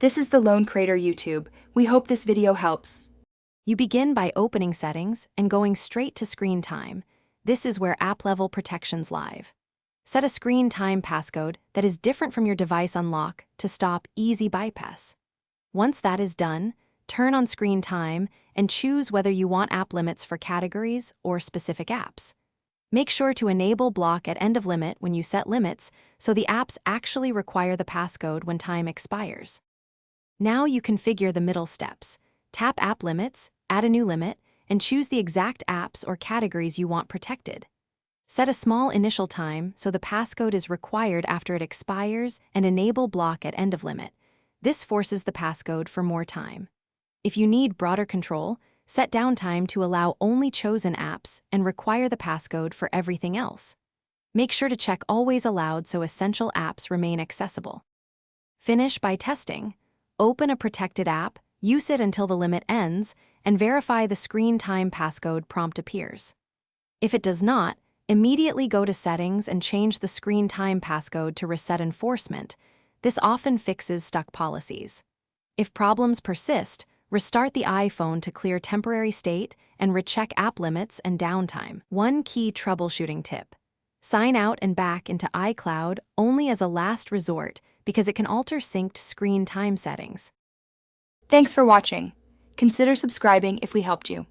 This is the Lone Crater YouTube. We hope this video helps. You begin by opening Settings and going straight to Screen Time. This is where app-level protections live. Set a screen time passcode that is different from your device unlock to stop easy bypass. Once that is done, turn on Screen Time and choose whether you want app limits for categories or specific apps. Make sure to enable block at end of limit when you set limits so the apps actually require the passcode when time expires. Now you configure the middle steps. Tap App Limits, add a new limit, and choose the exact apps or categories you want protected. Set a small initial time so the passcode is required after it expires and enable block at end of limit. This forces the passcode for more time. If you need broader control, set downtime to allow only chosen apps and require the passcode for everything else. Make sure to check Always Allowed so essential apps remain accessible. Finish by testing. Open a protected app, use it until the limit ends, and verify the screen time passcode prompt appears. If it does not, immediately go to Settings and change the screen time passcode to reset enforcement. This often fixes stuck policies. If problems persist, restart the iPhone to clear temporary state and recheck app limits and downtime. One key troubleshooting tip: sign out and back into iCloud only as a last resort because it can alter synced screen time settings. Thanks for watching. Consider subscribing if we helped you.